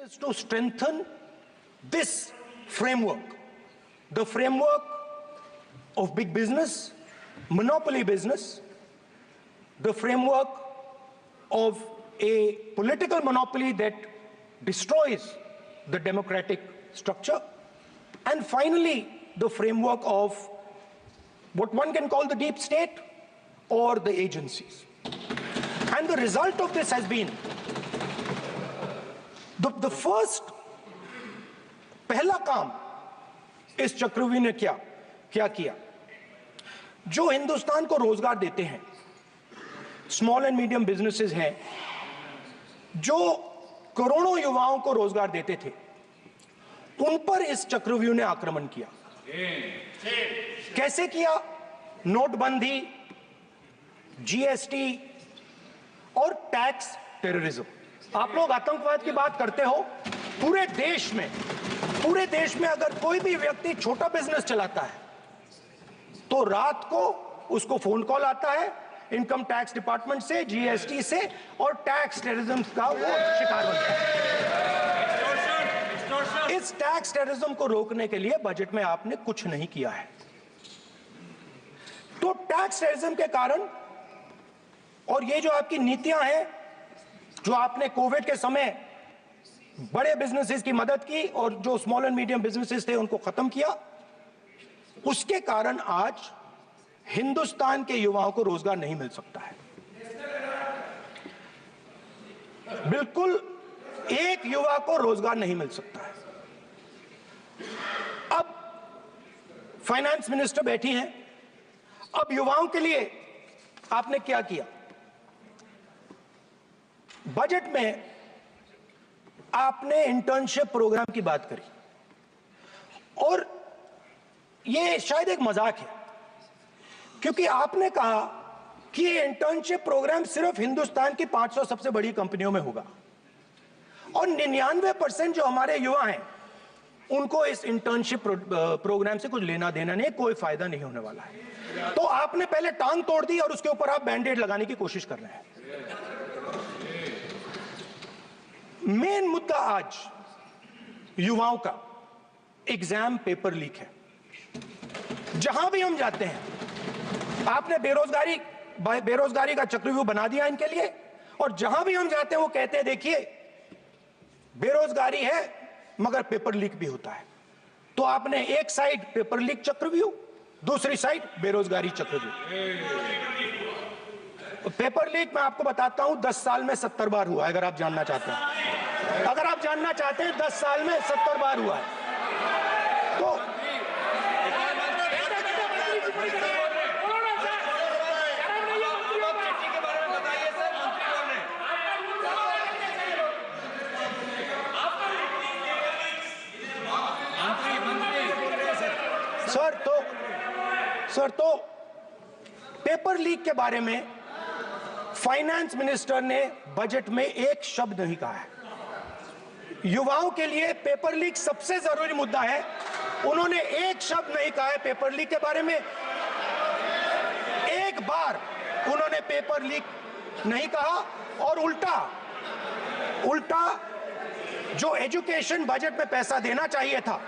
is to strengthen this framework, the framework of big business, monopoly business, the framework of a political monopoly that destroys the democratic structure, and finally, the framework of what one can call the deep state or the agencies. And the result of this has been the first पहला काम इस चक्रव्यूह ने क्या किया, जो हिंदुस्तान को रोजगार देते हैं, स्मॉल एंड मीडियम बिजनेसेस हैं, जो करोड़ों युवाओं को रोजगार देते थे, उन पर इस चक्रव्यूह ने आक्रमण किया। कैसे किया? नोटबंदी, जीएसटी और टैक्स टेररिज्म। आप लोग आतंकवाद की बात करते हो, पूरे देश में अगर कोई भी व्यक्ति छोटा बिजनेस चलाता है तो रात को उसको फोन कॉल आता है इनकम टैक्स डिपार्टमेंट से, जीएसटी से, और टैक्स टेररिज्म का वो शिकार बनता है। इस टैक्स टेररिज्म को रोकने के लिए बजट में आपने कुछ नहीं किया है। तो टैक्स टेररिज्म के कारण और ये जो आपकी नीतियां हैं, जो आपने कोविड के समय बड़े बिजनेसेस की मदद की और जो स्मॉल एंड मीडियम बिजनेसेस थे उनको खत्म किया, उसके कारण आज हिंदुस्तान के युवाओं को रोजगार नहीं मिल सकता है। बिल्कुल एक युवा को रोजगार नहीं मिल सकता है। अब फाइनेंस मिनिस्टर बैठी हैं, अब युवाओं के लिए आपने क्या किया? बजट में आपने इंटर्नशिप प्रोग्राम की बात करी और ये शायद एक मजाक है, क्योंकि आपने कहा कि ये इंटर्नशिप प्रोग्राम सिर्फ हिंदुस्तान की 500 सबसे बड़ी कंपनियों में होगा और 99% जो हमारे युवा हैं उनको इस इंटर्नशिप प्रोग्राम से कुछ लेना देना नहीं, कोई फायदा नहीं होने वाला है। तो आपने पहले टांग तोड़ दी और उसके ऊपर आप बैंडेड लगाने की कोशिश कर रहे हैं। मेन मुद्दा आज युवाओं का एग्जाम पेपर लीक है। जहां भी हम जाते हैं, आपने बेरोजगारी का चक्रव्यूह बना दिया इनके लिए, और जहां भी हम जाते हैं वो कहते हैं देखिए बेरोजगारी है मगर पेपर लीक भी होता है। तो आपने एक साइड पेपर लीक चक्रव्यूह, दूसरी साइड बेरोजगारी चक्रव्यूह। पेपर लीक मैं आपको बताता हूं 10 साल में 70 बार हुआ है। अगर आप जानना चाहते हैं 10 साल में 70 बार हुआ है। तो सर तो पेपर लीक के बारे में फाइनेंस मिनिस्टर ने बजट में एक शब्द नहीं कहा है। युवाओं के लिए पेपर लीक सबसे जरूरी मुद्दा है, उन्होंने एक शब्द नहीं कहा है पेपर लीक के बारे में। एक बार उन्होंने पेपर लीक नहीं कहा और उल्टा जो एजुकेशन बजट में पैसा देना चाहिए था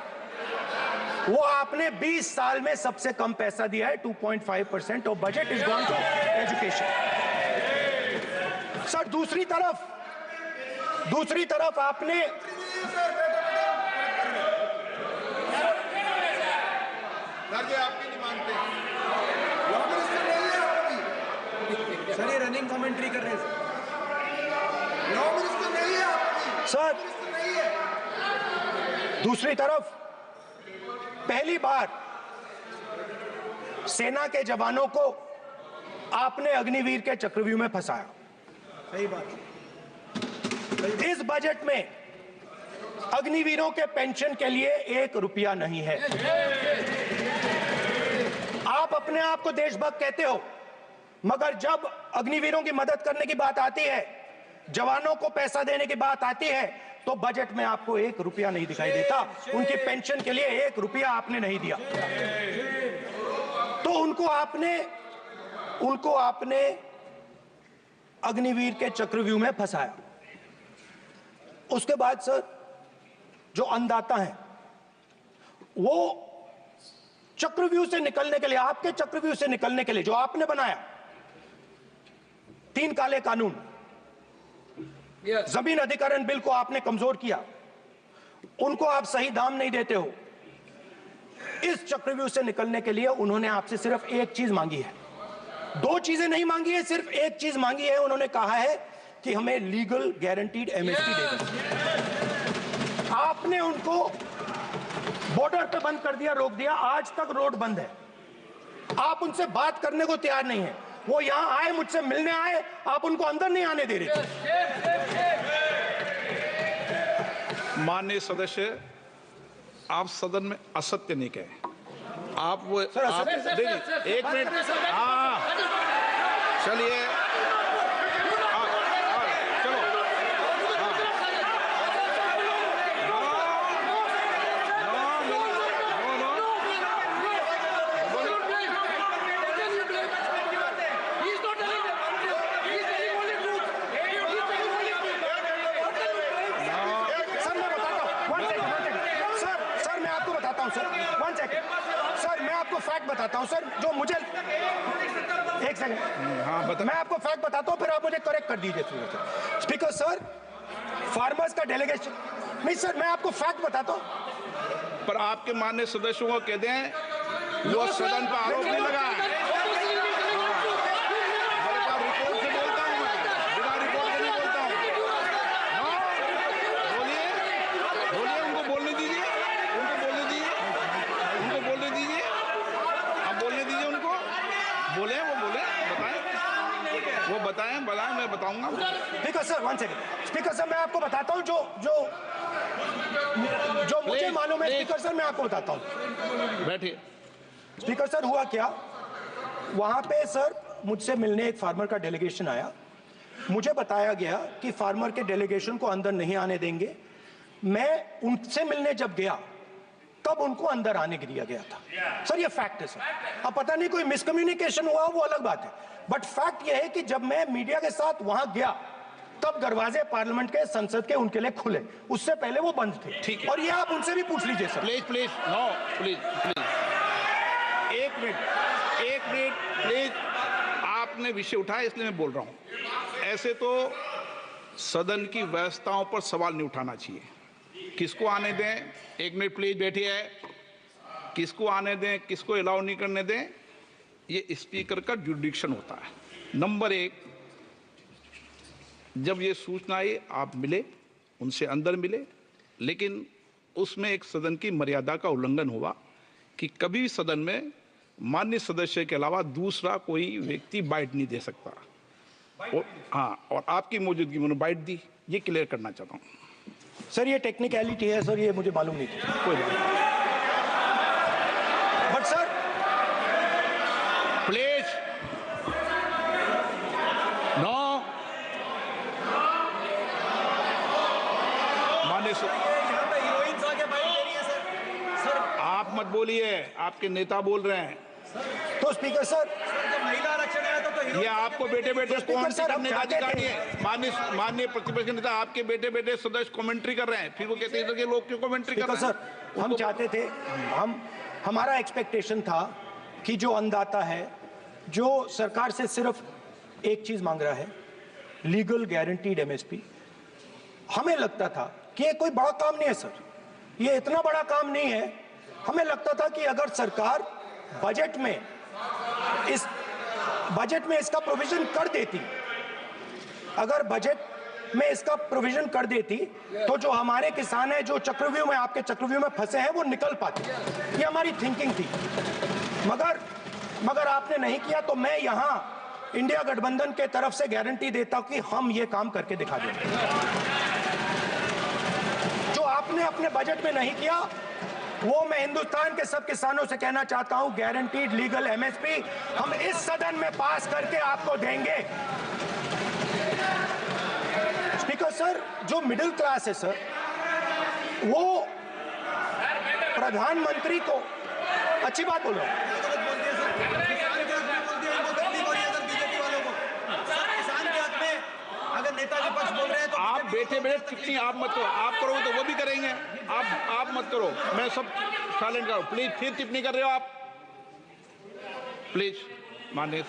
वो आपने 20 साल में सबसे कम पैसा दिया है। 2.5% of budget is gone to education. Sir दूसरी तरफ आपने आपकी नहीं मानते सर, ये रनिंग कमेंट्री कर रहे हैं सर। दूसरी तरफ पहली बार सेना के जवानों को आपने अग्निवीर के चक्रव्यूह में फंसाया। सही बात। इस बजट में अग्निवीरों के पेंशन के लिए 1 रुपया नहीं है। आप अपने आप को देशभक्त कहते हो, मगर जब अग्निवीरों की मदद करने की बात आती है, जवानों को पैसा देने की बात आती है, तो बजट में आपको 1 रुपया नहीं दिखाई देता। उनकी पेंशन के लिए 1 रुपया आपने नहीं दिया। तो उनको आपने अग्निवीर के चक्रव्यूह में फंसाया। उसके बाद सर जो अन्नदाता हैं, वो चक्रव्यूह से निकलने के लिए, आपके चक्रव्यूह से निकलने के लिए जो आपने बनाया 3 काले कानून, जमीन अधिग्रहण बिल को आपने कमजोर किया, उनको आप सही दाम नहीं देते हो। इस चक्रव्यूह से निकलने के लिए उन्होंने आपसे सिर्फ एक चीज मांगी है, 2 चीजें नहीं मांगी है, सिर्फ एक चीज मांगी है। उन्होंने कहा है कि हमें लीगल गारंटीड एमएसपी दे दो। आपने उनको बॉर्डर पे बंद कर दिया, रोक दिया, आज तक रोड बंद है। आप उनसे बात करने को तैयार नहीं है। वो यहां आए, मुझसे मिलने आए, आप उनको अंदर नहीं आने दे रहे थे। माननीय सदस्य, आप सदन में असत्य नहीं कहे। आप वो सर, आप देखिए, 1 मिनट, हाँ चलिए, चलो, सर मैं आपको फैक्ट बताता हूं सर, जो मुझे, एक सेकंड, हाँ बता, मैं आपको फैक्ट बताता हूं, फिर आप मुझे करेक्ट कर दीजिए। स्पीकर सर, फार्मर्स का डेलीगेशन, नहीं सर, मैं आपको फैक्ट बताता हूं। पर आपके माननीय सदस्यों को कहते हैं वो सदन पर आरोप नहीं लगा है। रिपोर्ट से बोलता हूं मैं, बिना रिपोर्ट के नहीं बोलता हूं। बोलिए, बोलिए, उनको बोलने दीजिए, उनको बोलने दीजिए, उनको बोलने दीजिए, आप बोलने दीजिए उनको, बोले, वो बोले, बताएं, वो बताएं, मैं बताऊंगा। Speaker sir, 1 second. Speaker sir, मैं आपको बताता हूं जो मुझे मालूम है। स्पीकर सर, मैं आपको बताता हूं। बैठिए। स्पीकर सर, हुआ क्या, वहां पे सर मुझसे मिलने एक फार्मर का डेलीगेशन आया। मुझे बताया गया कि फार्मर के डेलीगेशन को अंदर नहीं आने देंगे। मैं उनसे मिलने जब गया तब उनको अंदर आने के दिया गया था। सर ये फैक्ट है सर। अब पता नहीं कोई मिसकम्युनिकेशन हुआ, वो अलग बात है, बट फैक्ट ये है कि जब मैं मीडिया के साथ वहां गया तब दरवाजे पार्लियामेंट के, संसद के उनके लिए खुले, उससे पहले वो बंद थे। ठीक है, और ये आप उनसे भी पूछ लीजिए sir. Please please, no please please, 1 minute, 1 minute please. आपने विषय उठाया इसलिए मैं बोल रहा हूं। ऐसे तो सदन की व्यवस्थाओं पर सवाल नहीं उठाना चाहिए। किसको आने दें, 1 मिनट प्लीज बैठिए, किसको आने दें, किसको अलाउ नहीं करने दें, ये स्पीकर का जुडिक्शन होता है। नंबर 1, जब ये सूचना आई आप मिले, उनसे अंदर मिले, लेकिन उसमें एक सदन की मर्यादा का उल्लंघन हुआ कि कभी भी सदन में माननीय सदस्य के अलावा दूसरा कोई व्यक्ति बाइट नहीं दे सकता। और आपकी मौजूदगी में उन्होंने बाइट दी, ये क्लियर करना चाहता हूँ। सर ये टेक्निकलिटी है सर, ये मुझे मालूम नहीं थी। कोई बात नहीं, बट सर प्लीज, नो, माननीय आप मत बोलिए, आपके नेता बोल रहे हैं। तो स्पीकर सर, महिला आरक्षण आया था तो ये आपको बेटे बेटे कमेंट्री करने का अधिकार नहीं है। माननीय प्रतिपक्ष के नेता आपके बेटे बेटे सदस्य कमेंट्री कर रहे हैं, फिर वो कहते हैं कि लोग क्यों कमेंट्री कर रहे हैं। सर हम चाहते थे, हमारा एक्सपेक्टेशन था कि जो अन्नदाता है, जो सरकार से सिर्फ एक चीज मांग रहा है, लीगल गारंटीड एमएसपी, हमें लगता था कि ये कोई बड़ा काम नहीं है सर, ये इतना बड़ा काम नहीं है। हमें लगता था कि अगर सरकार बजट में इसका प्रोविजन कर देती, अगर बजट में इसका प्रोविजन कर देती तो जो हमारे किसान हैं जो चक्रव्यूह में, आपके चक्रव्यूह में फंसे हैं, वो निकल पाते। ये हमारी थिंकिंग थी, मगर आपने नहीं किया। तो मैं यहां इंडिया गठबंधन के तरफ से गारंटी देता हूं कि हम ये काम करके दिखा देंगे। जो आपने अपने बजट में नहीं किया, वो मैं हिंदुस्तान के सब किसानों से कहना चाहता हूं, गारंटीड लीगल एमएसपी हम इस सदन में पास करके आपको देंगे। स्पीकर सर, जो मिडिल क्लास है सर, वो प्रधानमंत्री को, अच्छी बात बोलो, अगर नेता विपक्ष बोल रहे हैं तो आप बैठे बैठे टिप्पणी आप मत करो, आप करोगे तो वो भी करेंगे। आप मत करो, मैं सब साइलेंट करो प्लीज। फिर टिप्पणी कर रहे हो आप, प्लीज माननीय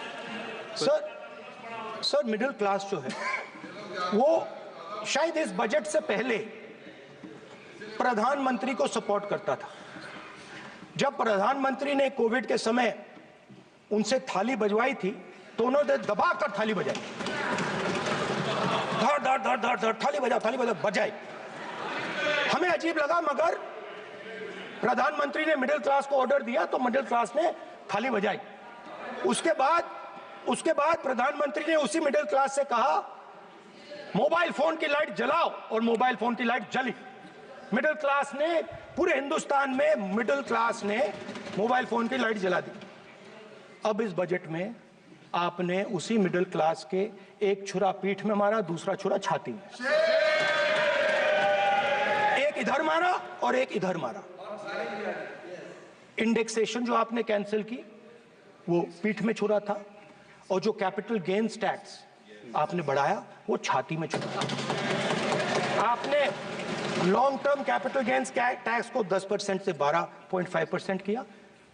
सर मिडिल क्लास जो है वो शायद इस बजट से पहले प्रधानमंत्री को सपोर्ट करता था। जब प्रधानमंत्री ने कोविड के समय उनसे थाली बजवाई थी तो उन्होंने दबाकर थाली बजाई, धड़ धड़ धड़ धड़ धड़ थाली बजा बजाई। हमें अजीब लगा, मगर प्रधानमंत्री ने मिडिल क्लास को ऑर्डर दिया तो मिडिल क्लास ने थाली बजाई। उसके बाद प्रधानमंत्री ने उसी मिडिल क्लास से कहा मोबाइल फोन की लाइट जलाओ, और मोबाइल फोन की लाइट जली। मिडिल क्लास ने, पूरे हिंदुस्तान में मिडिल क्लास ने मोबाइल फोन की लाइट जला दी। अब इस बजट में आपने उसी मिडिल क्लास के एक छुरा पीठ में मारा, दूसरा छुरा छाती में, एक इधर मारा और एक इधर मारा। इंडेक्सेशन जो आपने कैंसिल की वो पीठ में छुरा था, और जो कैपिटल गेन्स टैक्स आपने बढ़ाया वो छाती में छुरा। आपने long term capital gains tax को 10% से 12.5% किया,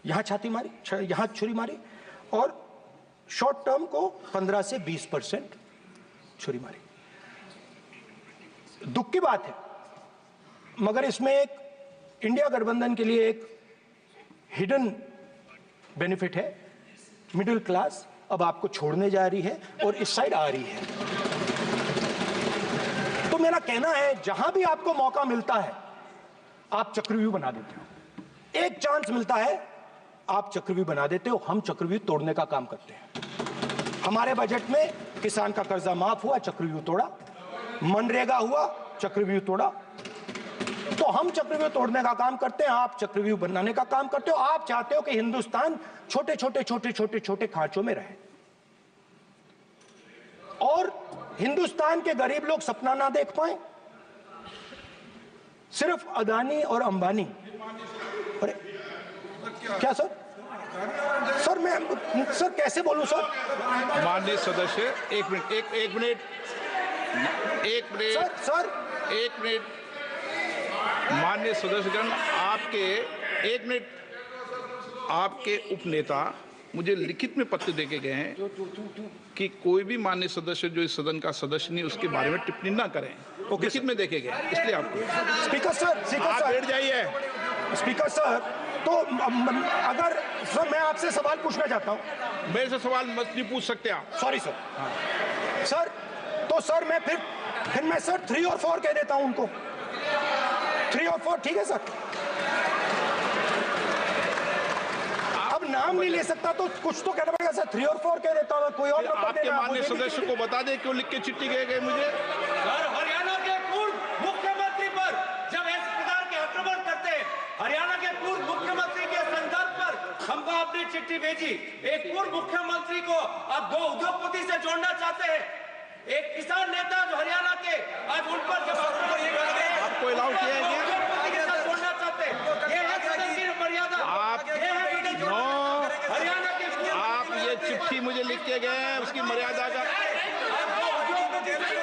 यहां छाती मारी, यहां छुरी मारी, और शॉर्ट टर्म को 15 से 20% छुरी मारी। दुख की बात है, मगर इसमें एक इंडिया गठबंधन के लिए एक हिडन बेनिफिट है। मिडिल क्लास अब आपको छोड़ने जा रही है और इस साइड आ रही है। तो मेरा कहना है जहां भी आपको मौका मिलता है आप चक्रव्यूह बना देते हो, एक चांस मिलता है आप चक्रव्यूह बना देते हो। हम चक्रव्यूह तोड़ने का काम करते हैं। हमारे बजट में किसान का कर्जा माफ हुआ, चक्रव्यूह तोड़ा, मनरेगा हुआ, चक्रव्यूह तोड़ा। तो हम चक्रव्यूह तोड़ने का काम करते हैं, आप चक्रव्यूह बनाने का काम करते हो। आप चाहते हो कि हिंदुस्तान छोटे छोटे खांचों में रहे, और हिंदुस्तान के गरीब लोग सपना ना देख पाए। सिर्फ अदानी और अंबानी। अरे क्या सर मैं कैसे बोलूं सर? माननीय सदस्य एक मिनट सर माननीय सदस्यगण, आपके उपनेता मुझे लिखित में पत्र देके गए हैं कि कोई भी माननीय सदस्य जो इस सदन का सदस्य नहीं उसके बारे में टिप्पणी ना करें। लिखित में देखे गए, इसलिए आपको स्पीकर सर आप बैठ जाइए। स्पीकर सर, तो अगर सर मैं आपसे सवाल पूछना चाहता हूं। मेरे से सवाल मत नहीं पूछ सकते आप। Sorry sir. सर तो सर मैं फिर मैं सर 3 और 4 कह देता हूं उनको। 3 और 4 ठीक है सर? अब नाम नहीं ले सकता तो कुछ तो कहना पड़ेगा सर। 3 और 4 कह देता हूं, कोई और नंबर आपके देना। माननीय सदस्य को बता दे क्यों लिख के चिट्ठी गए मुझे। सर, हरियाणा के पूर्व मुख्यमंत्री पर जब इस प्रकार के आक्रमण करते हैं, हरियाणा के पूर्व मुख्यमंत्री के संदर्भ पर हमको अपनी चिट्ठी भेजी। एक पूर्व मुख्यमंत्री को आप 2 उद्योगपति से जोड़ना चाहते हैं, एक किसान नेता जो हरियाणा के, आज उन पर जब आपको अलाउ किया है क्या? उद्योगपति के साथ जोड़ना चाहते हैं, ये है सदन की मर्यादा। हरियाणा के आप ये चिट्ठी मुझे लिख के गए हैं, उसकी मर्यादा का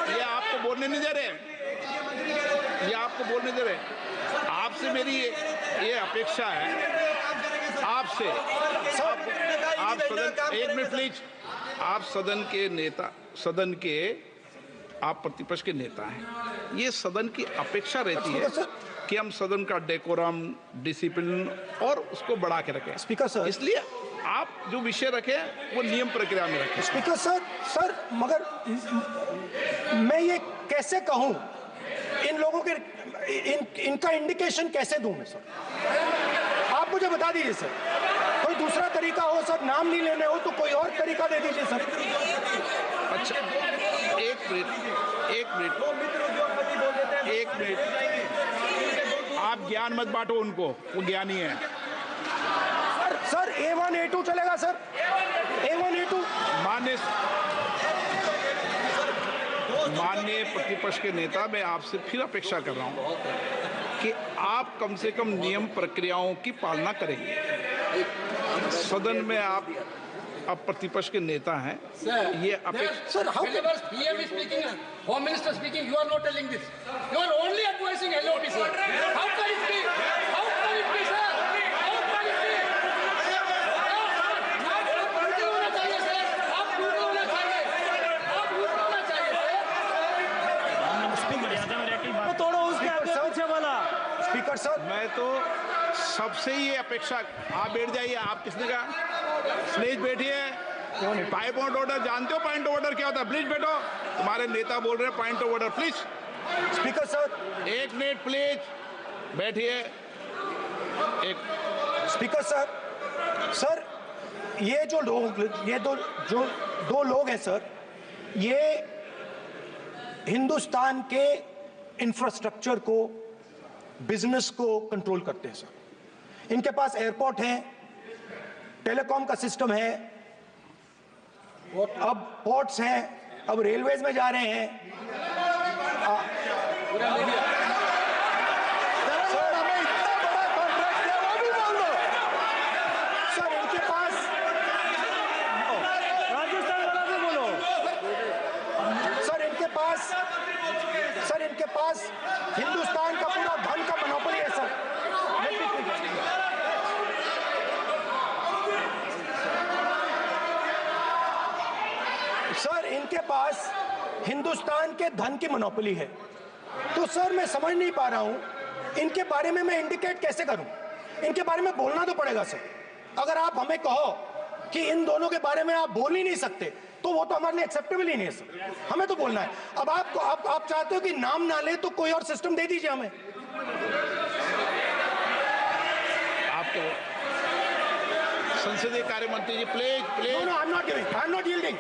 ये आपको बोलने नहीं दे रहे, आपसे मेरी ये अपेक्षा है आपसे। आप सदन, एक मिनट प्लीज, आप सदन के नेता, सदन के आप प्रतिपक्ष के नेता हैं। ये सदन की अपेक्षा रहती है कि हम सदन का डेकोरम, डिसिप्लिन और उसको बढ़ा के रखें। स्पीकर सर, इसलिए आप जो विषय रखें वो नियम प्रक्रिया में रखें। स्पीकर सर मगर मैं ये कैसे कहूं, इन लोगों के इनका इंडिकेशन कैसे दूं मैं सर? आप मुझे बता दीजिए सर, कोई दूसरा तरीका हो सर, नाम नहीं लेने हो तो कोई और तरीका दे दीजिए सर। अच्छा एक मिनट आप ज्ञान मत बांटो उनको, वो ज्ञानी है। सर A1 A2 चलेगा सर, A1 A2। माननीय प्रतिपक्ष के नेता, मैं आपसे फिर अपेक्षा कर रहा हूं कि आप कम से कम नियम प्रक्रियाओं की पालना करेंगे। सदन में आप अब प्रतिपक्ष के नेता हैं, ये अपेक्षा Sir, whenever PM is speaking, Home Minister speaking, you are not telling this. You are only advising LOP, sir. How can it be? How can it be, sir? How can it be? आप duty होना चाहिए, sir. आप duty होना चाहिए. आप duty होना चाहिए, sir. तोड़ो उसके आगे पीछे वाला। स्पीकर सर, मैं तो सबसे ये अपेक्षा, आप बैठ जाइए, आप किसने कहा? प्लीज बैठिए। पॉइंट ऑफ ऑर्डर जानते हो पॉइंट ऑफ ऑर्डर क्या होता है? प्लीज बैठो, तुम्हारे नेता बोल रहे हैं point of order, please. Speaker sir, 1 minute please, बैठिए। एक स्पीकर सर, सर ये जो लोग, ये दो लोग हैं सर, ये हिंदुस्तान के इंफ्रास्ट्रक्चर को, बिजनेस को कंट्रोल करते हैं सर। इनके पास एयरपोर्ट है, टेलीकॉम का सिस्टम है, अब पोर्ट्स हैं, अब रेलवेज में जा रहे हैं। सर, हमें इतना बड़ा कॉन्ट्रैक्ट दिया, वो भी बोल दो। सर इनके पास, राजस्थान वाला भी बोलो। सर इनके पास हिंदुस्तान का पूरा धन का मोनोपोली है सर। सर इनके पास हिंदुस्तान के धन की मोनोपोली है। तो सर मैं समझ नहीं पा रहा हूं, इनके बारे में मैं इंडिकेट कैसे करूं? इनके बारे में बोलना तो पड़ेगा सर। अगर आप हमें कहो कि इन दोनों के बारे में आप बोल ही नहीं सकते, तो वो तो हमारे लिए एक्सेप्टेबल ही नहीं है सर। हमें तो बोलना है। अब आप चाहते हो कि नाम ना ले तो कोई और सिस्टम दे दीजिए हमें। आपको संसदीय कार्य मंत्री जी, please please. No, I'm not giving. I'm not yielding.